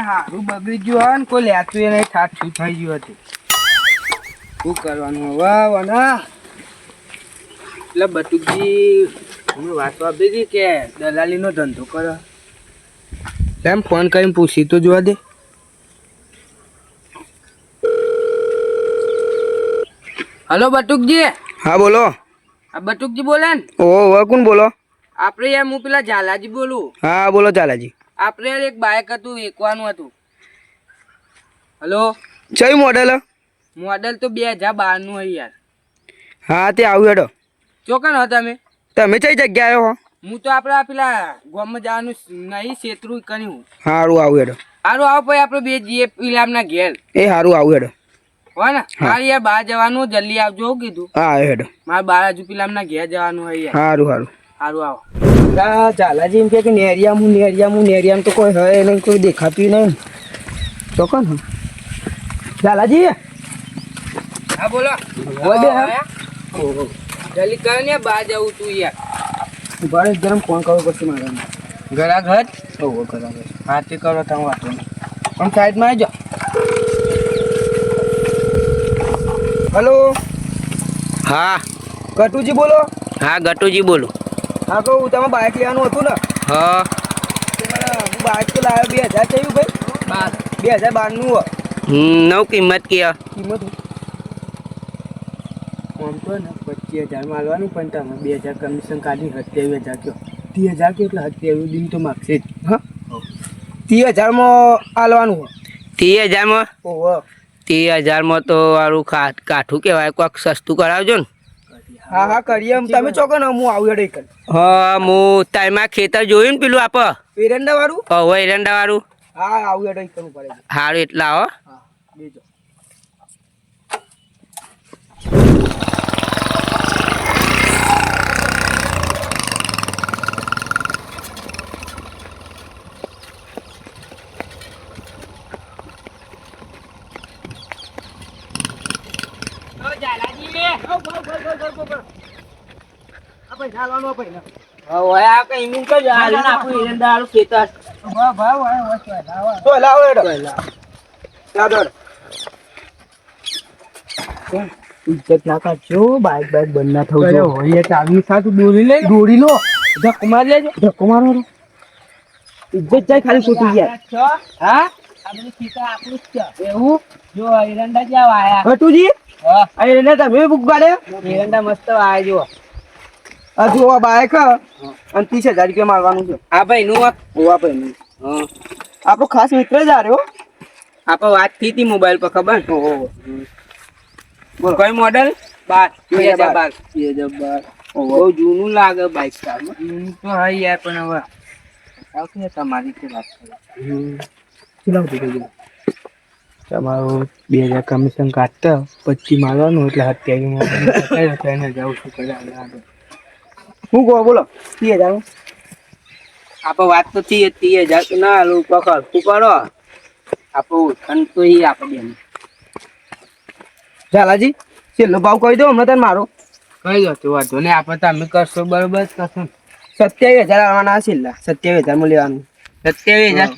હારું બગડી ગયું હોય ને કોઈ લેતું એ નહીં ઠાઠ શું થઈ ગયું હતું શું કરવાનું હવે વના એટલે બટુકજી અમે વાત આપી હતી કે દલાલીનો ધંધો કરો એમ ફોન કરીને પૂછી તો જોવા દે હલો બટુકજી હા બોલો. આ બટુકજી બોલે ને ઓહો કોણ બોલો? આપણે યાર હું પેલા ઝાલાજી બોલું. હા બોલો ચાલાજી. આપણે યાર એક બાઇક હતું વેચવાનું હતું. હલો કયું મોડેલ? મોડેલ તો 2012 નું હોય યાર. હા તે આવ્યું હેડો. ચોકન હો તમે? તમે કઈ જગ્યાએ હો? હું તો આપણા પેલા ગામમાં જવાનું નહીં શેત્રું કર્યું. સારું આવું હેડો. સારું આવો પછી આપણે બે જઈએ પીલામના ઘેર. એ સારું આવું હેડો. હોય ને મારે યાર બહાર જવાનું જલ્દી આવજો કીધું. હા હેડો. મારે બહાર હજુ પીલામના ઘેર જવાનું હોય યાર. સારું સારું સારું આવો. ચાલાજી એમ કે નેરિયામાં તો કોઈ હોય નહીં, કોઈ દેખાતું નહીં. ચોકન હા ચાલાજી. હા બોલો. જલ્દી કર ને બહાર જવું તું યાર. ઉભા ગરમ ફોન કરવો પડશે મારે. ઘરાઘર ઓહો ઘરાઘર. હા તે કરો તમે વાંધો નહીં. પણ સાઈડમાં આવી જાઓ. હલો હા કટુજી બોલો? હા ગટુજી બોલું. હા કહું તમે બાઇક લેવાનું હતું ને? હા હું બાઇક તો લાવ્યો 2000 થયું ભાઈ. 2012 નવ કિંમત કયા કિંમત આમ તો ને 25000 માલવાનું, પણ તમે 2000 કમિશન કાઢી 27000 કયો. 30000 કે એટલે 70 દિન તો માગશે જ. હા 30000 માં આલવાનું. 30,000માં? ઓહો 30,000માં તો સારું કાઠું કહેવાય, કોઈક સસ્તું કરાવજો ને. હા હા કરીએ. તમે ચોકો ને હું આવું હેડે કર. હા હું તારમાં ખેતર જોયું ને પેલું એરંડા વાળું? હવે એરંડા વાળું. હા આવું હેડે કરવું પડે. સારું એટલા હો. હા બેજો. ઇજ્જત ના કાઢજો, બાઈક બંધ ના થવું. દોરી લો, ધક્કો માર લેજો. ધક્કો મારો ઇજ્જત જાય ખાલી છૂટી ગયા. હા એવું જો એરંડા ક્યાં આયા હટુજી? હા એરંડા તમે બુક ગાડે? એરંડા મસ્ત આયા જો. આ જો આ બાઈક અને 30,000 રૂપિયા મારવાનું છે. આ ભાઈ નું હોવા ભાઈ આપણો ખાસ મિત્ર જ આ રહ્યો. આપણે વાત થઈ હતી મોબાઈલ પર ખબર. બોલો કઈ મોડેલ? 2012. 2012. બહુ જૂનું લાગે બાઈક. જૂનું તો હા યાર પણ હવે આવતી તમારી થી વાત કરો. તમારું 2000 કમિશન કાઢતા 25 મારવાનું એટલે 27 જાઉં છું કર્યા. શું કહો બોલો? 30,000 આપણે વાત તો થઈ 30,000 ના હાલું પકડ શું કરો આપણું ખંડ તો આપણે બેન ઝાલાજી છેલ્લો ભાવ કહી દો હમણાં તને મારો. કઈ દો વાંધો ને આપણે તમે કરશો બરોબર જ કરશો. 27,000 આવવાના છેલ્લા. 27,000 માં લેવાનું. 27,000.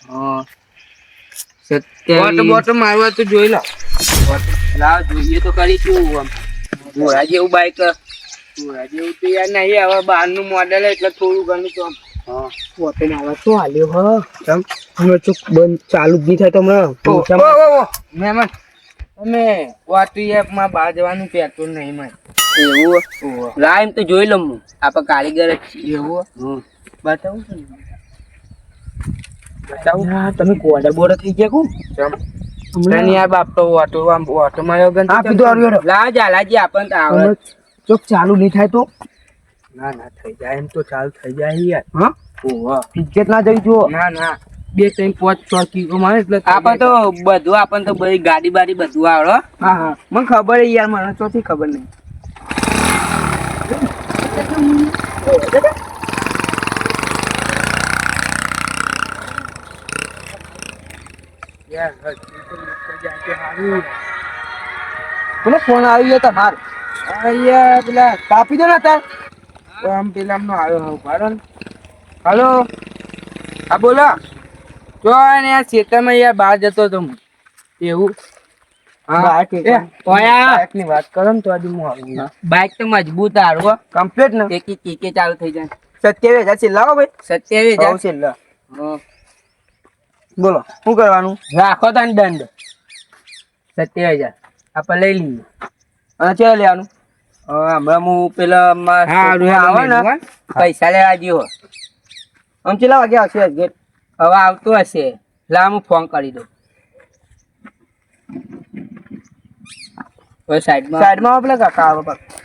હા 27 બોટ મારવા તો જોઈ લો. લાવ જોઈએ તો કરી કેવું આમ ઘોડા જેવું બાઈક. ઘોડા જેવું તો યાર નહીં, હવે 12 નું મોડેલ એટલે થોડું ઘણું તો હા બોટો મારવા તો હાલ્યો હ. હમણાં ચોક બંધ ચાલુ જ નહીં થાય તો હમણાં મહેમાન અમે વાતું એપમાં બહાર જવાનું પેટ્રોલ નહીં મારે. એવું લાઈન તો જોઈ લઉં હું. આપણે કારીગર જ છીએ. એવું બતાવું છું ને બતાવું. તમે કોડા બોડા થઈ ગયા કોણ? હમણાં યાર બાપ તો ઓટો માર્યો ગન લાવ ઝાલાજી આપણને તો આવડે. ચોક ચાલુ નહીં થાય તો? ના ના થઈ જાય એમ તો ચાલુ થઈ જાય યાર. હા ઓહો ઇજ્જત ના જઈ જુઓ. ના ના 2 3 5 6 કિલો મારે એટલે આપણે તો બધું આપણને તો બધી ગાડી બાડી બધું આવડે. હા હા મને ખબર છે યાર, મને ચોથી ખબર નહીં. કોનો ફોન આવી ગયો તમારે? અહીંયા પેલા કાપી દો ને તાર. આમ પેલા નો આવ્યો. હલો હા બોલો. જો ને આ ખેતરમાં યાર બહાર જતો હતો હું એવું બાઈક એ, ઓયા. બાઈકની વાત કરો ને તો આજે હું આવું બાઈક તો મજબૂત હારું કમ્પ્લીટ ને એકી કીકે ચાલુ થઈ જાય 27,000 છે લાવો ભાઈ 27,000 છે લા હા. બોલો શું કરવાનું રાખો તને દંડ 27,000 આપણે લઈ લઈએ અને ચેલા લેવાનું હમણાં હું પેલા હારું, આવે ને હારું. પૈસા લેવા ગયો આમ ચેલા વાગે આવશે ગેટ હવે આવતો હશે લા હું ફોન કરી દઉં હવે સાઈડમાં સાઈડમાં પેલા કાકા આવે પાછા.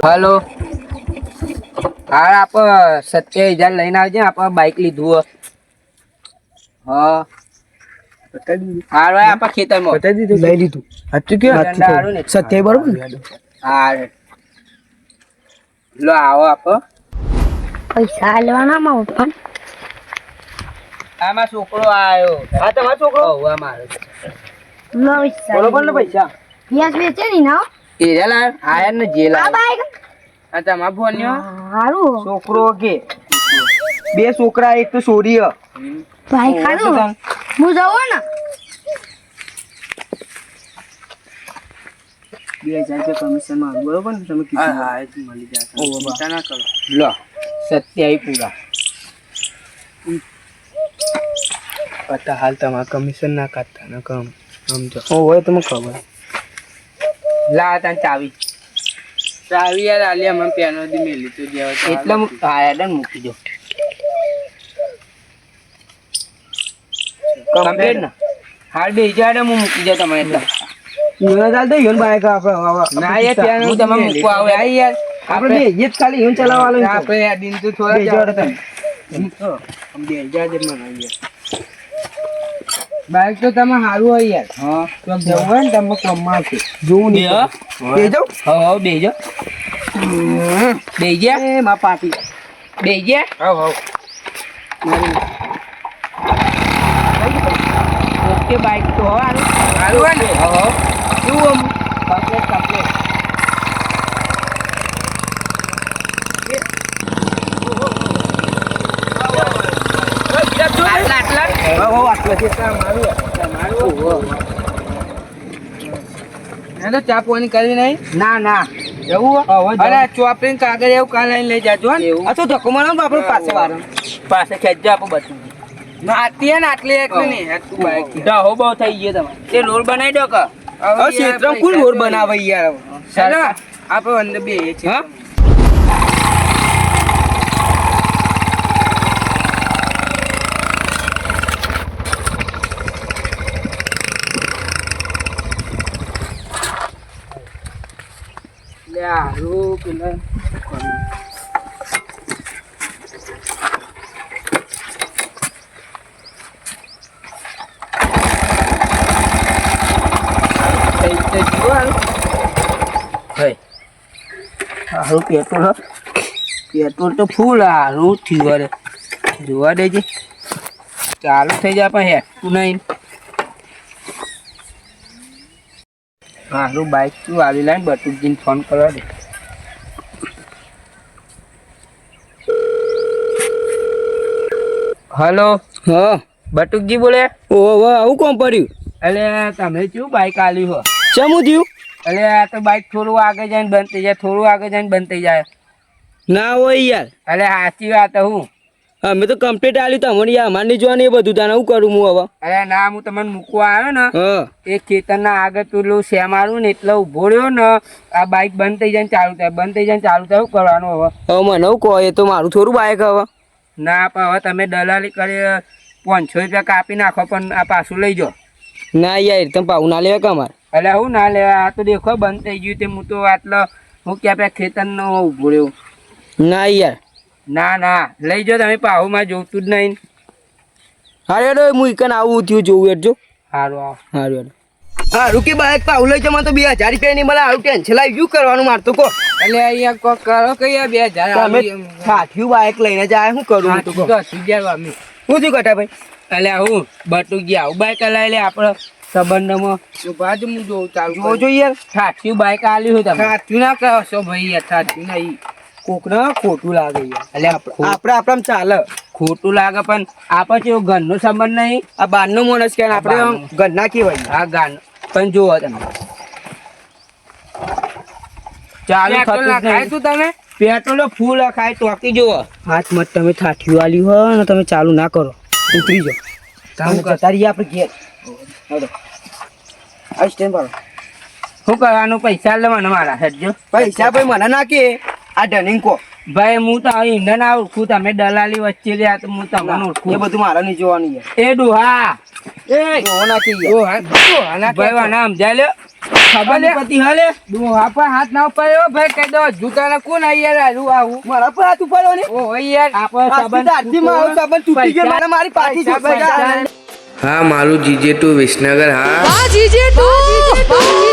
હલો હા આપ 27,000 લઈને આવજે આપણે બાઈક લીધું હે. હા હારું આપણે ખેતરમાં લઈ લીધું સાચું કે દંડા હારું ને? સત્ય બરોબર ને હા લો આવો આપો પૈસા આલવાના માં પણ આમાં છોકરો આવ્યો હા તમારો છોકરો હોવે મારો બરોબર ને પૈસા વ્યાજ વેચે ની ના એ રેલા આયા ને જેલ આ બાઈક આ તમાર ફોન્યો હારું છોકરો કે બે છોકરા એક તો છોરી હ. બાઈક હારું હું જાઉં ને 2,000 રૂપિયા કમિશન માં બરોબર ને તમે હા કીધું હા એ તો મળી જાય ચિંતા ના કરો લો 27 પૂરા પતા હાલ તમારે કમિશન ના કાઢતા ના કામ સમજો હોય તમને ખબર લા તને ચાવી યાર આલિયા મને પેનો દી મેલી તો જેવા એટલે હું આયા દન મૂકી દો કમ્પ્લીટ ને હાલ બે હજાર હું મૂકી દો તમે એટલે ઈવન ચાલ તો ઈવન બાઈક આપણે ના યાર પેનો હું તમે મૂકવા આવે આ યાર આપણે બે જ ખાલી ઈવન ચલાવવાનું આપણે આ દિન તો થોડા 2,000 હતા. 2,000 જ મને યાર બાઈક તો તમે સારું હોય યાર હા તો જવું હોય ને તમે કોમમાં આવશે જોવું નહીં બે જાઉં હા બેજો બેજે એ માં પાટી બેજે હાવ ઓકે બાઈક તો સારું હોય ને હા શું કમ્પ્લેટ કમ્પ્લેટ ચા પાણી કરવી નહીં ના ના એવું અરે ચોપડીને કાગળ એવું કાલ લઈને લઈ જાજો હો ને. આ તો ધક્કો મારો ને આપણે પાસે વાળો પાસે ખેંચજો આપો બધું આટલી હે ને આટલી એટલે નહીં આટલું બાઈક ડહો બહુ થઈ ગયો તમે તે રોલ બનાવી દો કે હવે ક્ષેત્રમાં કોણ રોડ બનાવે યાર ચાલો આપણે અંદર બે છે હા લે હારું પેલા હારું પેટ્રોલ તો ફૂલ હારું થયું અરે જોવા દેજે ચાલુ થઈ જાય પણ હેઠું નહીં હારું બાઈક તું આવી લાઈને બટુકજીને ફોન કરવા દે હલો હા બટુકજી બોલે ઓહો આવું કોણ પડ્યું એટલે તમે શું બાઈક આલી હો ચમું થયું એટલે આ તો બાઈક થોડું આગળ જઈને બંધ થઈ જાય થોડું આગળ જઈને બંધ થઈ જાય ના હોય યાર એટલે સાચી વાત હું અમે તો કમ્પ્લીટ આલી તમને યાર અમારે નહીં જોવાનું એ બધું તાને હું કરું હું હવે અરે ના હું તમને મૂકવા આવ્યો ને હા એ ખેતરના આગળ પેલું મારું ને એટલે ઉભો રહ્યો ને આ બાઈક બંધ થઈ જાય ને ચાલુ થાય બંધ થઈ જાય ને ચાલુ થાય શું કરવાનું હવે હવે મને હું કહો એ તો મારું થોડું બાઈક હવે ના પણ હવે તમે દલાલી કરી 500 રૂપિયા કાપી નાખો પણ આ પાછું લઈ જાઓ ના યાર તમે પાવું ના લેવા કમાર એટલે હું ના લેવા આ તો દેખો બંધ થઈ ગયું તે હું તો આટલો હું ક્યાં પેલા ખેતરનો ઊભો રહ્યો ના યાર ના ના લઈ જાઓ તમે પાહુમાં જોતું જ નહીં હારે હું ઈકન આવું થયું જોવું એટલે જો સારું આવો હારું હારું કે બાઈક પાવું લઈ જમાં તો 2,000 રૂપિયા નહીં મળે હારું ટેન્શન લાવી શું કરવાનું મારતો કો એટલે અહીંયા કોક કરો કઈ 2,000 તમે સાઠિયું બાઈક લઈને જાય શું કરું હું તો કહો શું થયું કટા ભાઈ એટલે હું બટુક ગયા આવું બાઈક હલાવી લે આપણે સંબંધમાં બાજુ હું જોઉં ચાલુ જોજો યાર સાઠ્યું બાઈક આલ્યું તમે સાઠ્યું ના કહો છો ભાઈ યાર સાઠ્યું નહીં કોકને ખોટું લાગે યાર. અલ્યા આપણે આપણામાં ચાલે. ખોટું લાગે પણ આપણે કેવું ઘરનો સંબંધ નહીં. આ બારનો માણસ કે આપણે આમ ઘરના કેવાય. હા ગાન પણ જુઓ તમે ચાલુ થતું જ નહીં. તમે પેટ્રોલ ફૂલ ખાય ટોકી જુઓ. હાથ મત તમે થાઠીઓ આલ્યું હોય ને તમે ચાલુ ના કરો ઉતરી જાઓ. તમે જતા રહીએ આપણે ઘેર. હેડો. આ સ્ટેન્ડ પર. શું કરવાનું? પૈસા લેવાના મારા હેડજો. પૈસા ભાઈ મને નાખે આ ડનિંગ કો ભાઈ હું તો અહીં ઇન્ડિયન ઓળખું, તમે દલાલી વચ્ચે રહ્યા તો હું તમને એ ઓળખું. બધું મારા નહીં જોવાનું યાર. એ ડોહા એ નાખી યાર. ભાઈ વાના સમજાય લ્યો. ખબર લે પતિ હાલે ડોહા પર હાથ ના ઉપાડ્યો ભાઈ કહી દો જૂતાને કોણ યાર આલું આવું મારા પર હાથ ઉપાડો ને. ઓ યાર આપણે આરતી માં આવું સંબંધ તૂટી ગયો. મારા મારી પાછી પૈસા, પૈસા. હા મારું જીજે ટુ વિસનગર. હા જીજે તું